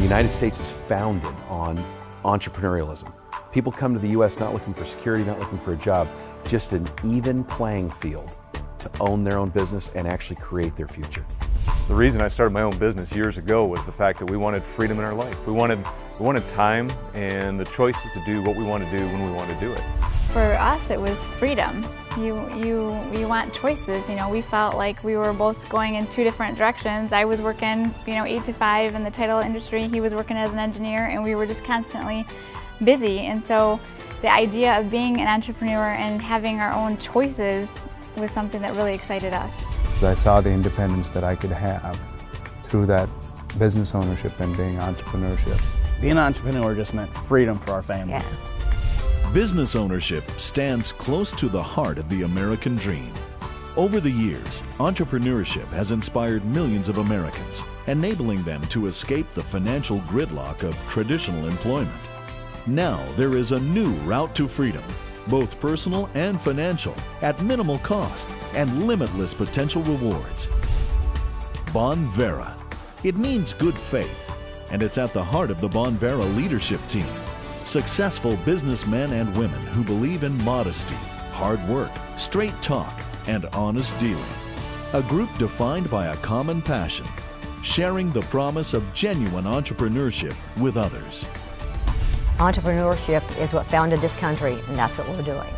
United States is founded on entrepreneurialism. People come to the U.S. not looking for security, not looking for a job, just an even playing field to own their own business and actually create their future. The reason I started my own business years ago was the fact that we wanted freedom in our life. We wanted time and the choices to do what we want to do when we want to do it. For us, it was freedom. You want choices. You know, we felt like we were both going in two different directions. I was working, 8 to 5 in the title industry. He was working as an engineer, and we were just constantly busy. And so the idea of being an entrepreneur and having our own choices was something that really excited us. I saw the independence that I could have through that business ownership and being entrepreneurship. Being an entrepreneur just meant freedom for our family. Yeah. Business ownership stands close to the heart of the American dream. Over the years, entrepreneurship has inspired millions of Americans, enabling them to escape the financial gridlock of traditional employment. Now there is a new route to freedom, both personal and financial, at minimal cost and limitless potential rewards. Bonvera. It means good faith, and it's at the heart of the Bonvera leadership team. Successful businessmen and women who believe in modesty, hard work, straight talk, and honest dealing. A group defined by a common passion, sharing the promise of genuine entrepreneurship with others. Entrepreneurship is what founded this country, and that's what we're doing.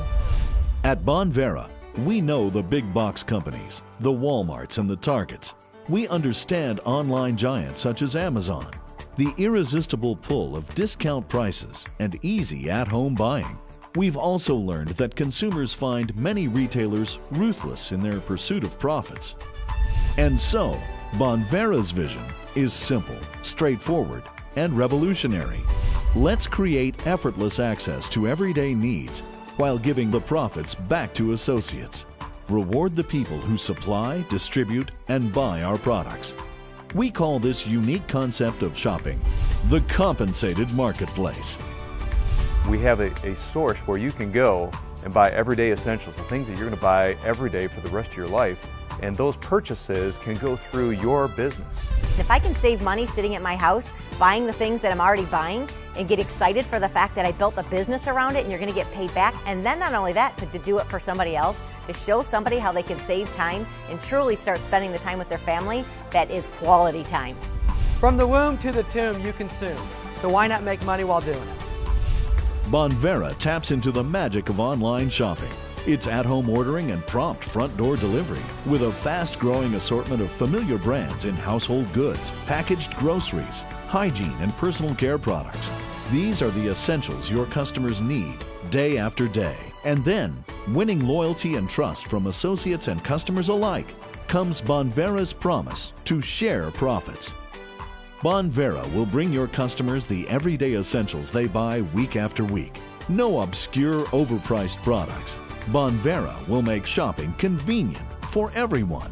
At Bonvera, we know the big box companies, the Walmarts and the Targets. We understand online giants such as Amazon, the irresistible pull of discount prices and easy at-home buying. We've also learned that consumers find many retailers ruthless in their pursuit of profits. And so, Bonvera's vision is simple, straightforward, and revolutionary. Let's create effortless access to everyday needs while giving the profits back to associates. Reward the people who supply, distribute, and buy our products. We call this unique concept of shopping the compensated marketplace. We have a source where you can go and buy everyday essentials, the things that you're going to buy every day for the rest of your life, and those purchases can go through your business. If I can save money sitting at my house, buying the things that I'm already buying, and get excited for the fact that I built a business around it and you're going to get paid back, and then not only that, but to do it for somebody else, to show somebody how they can save time and truly start spending the time with their family, that is quality time. From the womb to the tomb, you consume. So why not make money while doing it? Bonvera taps into the magic of online shopping. It's at-home ordering and prompt front-door delivery with a fast-growing assortment of familiar brands in household goods, packaged groceries, hygiene and personal care products. These are the essentials your customers need day after day. And then, winning loyalty and trust from associates and customers alike, comes Bonvera's promise to share profits. Bonvera will bring your customers the everyday essentials they buy week after week. No obscure, overpriced products. Bonvera will make shopping convenient for everyone.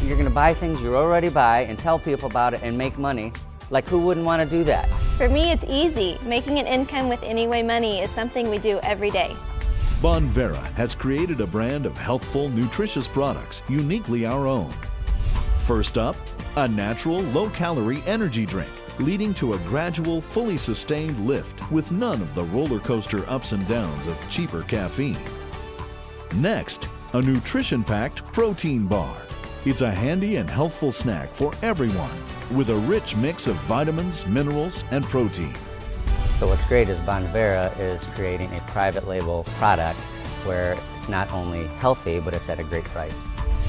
You're going to buy things you already buy and tell people about it and make money. Like, who wouldn't want to do that? For me, it's easy. Making an income with Anyway Money is something we do every day. Bonvera has created a brand of healthful, nutritious products uniquely our own. First up, a natural, low-calorie energy drink, leading to a gradual, fully sustained lift with none of the roller coaster ups and downs of cheaper caffeine. Next, a nutrition-packed protein bar. It's a handy and healthful snack for everyone with a rich mix of vitamins, minerals, and protein. So what's great is Bonvera is creating a private label product where it's not only healthy, but it's at a great price.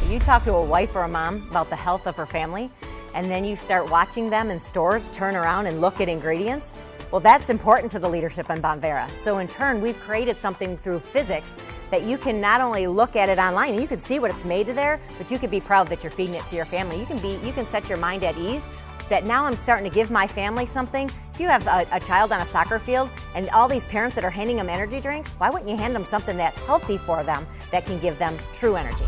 You talk to a wife or a mom about the health of her family, and then you start watching them in stores turn around and look at ingredients. Well, that's important to the leadership in Bonvera. So in turn, we've created something through physics that you can not only look at it online and you can see what it's made of there, but you can be proud that you're feeding it to your family. You can set your mind at ease that now I'm starting to give my family something. If you have a child on a soccer field and all these parents that are handing them energy drinks, why wouldn't you hand them something that's healthy for them that can give them true energy?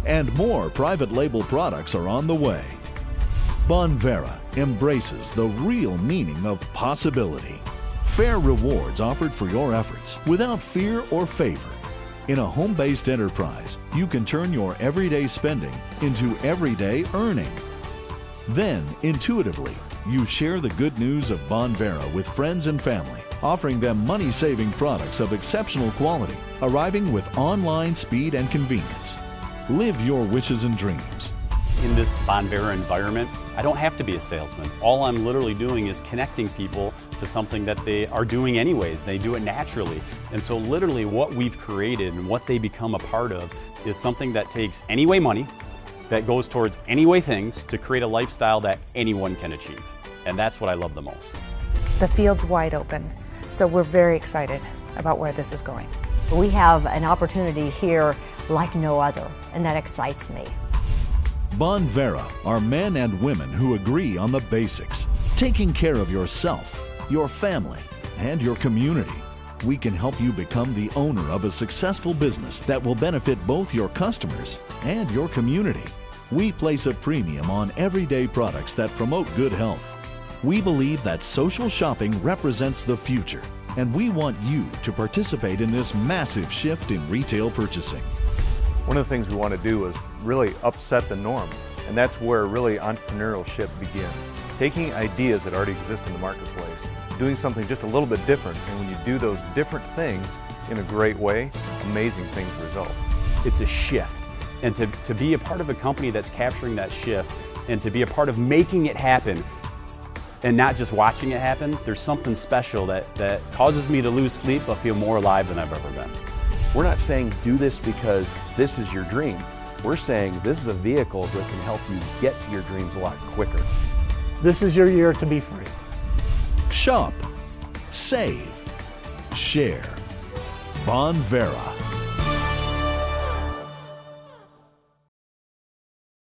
And more private label products are on the way. Bonvera embraces the real meaning of possibility. Fair rewards offered for your efforts without fear or favor. In a home-based enterprise, you can turn your everyday spending into everyday earning. Then, intuitively, you share the good news of Bonvera with friends and family, offering them money-saving products of exceptional quality, arriving with online speed and convenience. Live your wishes and dreams. In this Bonvera environment, I don't have to be a salesman. All I'm literally doing is connecting people to something that they are doing anyways. They do it naturally. And so literally what we've created and what they become a part of is something that takes Anyway money, that goes towards Anyway things to create a lifestyle that anyone can achieve. And that's what I love the most. The field's wide open, so we're very excited about where this is going. We have an opportunity here like no other, and that excites me. Bonvera are men and women who agree on the basics. Taking care of yourself, your family, and your community. We can help you become the owner of a successful business that will benefit both your customers and your community. We place a premium on everyday products that promote good health. We believe that social shopping represents the future, and we want you to participate in this massive shift in retail purchasing. One of the things we want to do is really upset the norm, and that's where really entrepreneurship begins. Taking ideas that already exist in the marketplace, doing something just a little bit different, and when you do those different things in a great way, amazing things result. It's a shift, and to be a part of a company that's capturing that shift and to be a part of making it happen and not just watching it happen, there's something special that causes me to lose sleep but feel more alive than I've ever been. We're not saying do this because this is your dream. We're saying this is a vehicle that can help you get to your dreams a lot quicker. This is your year to be free. Shop, save, share. Bonvera.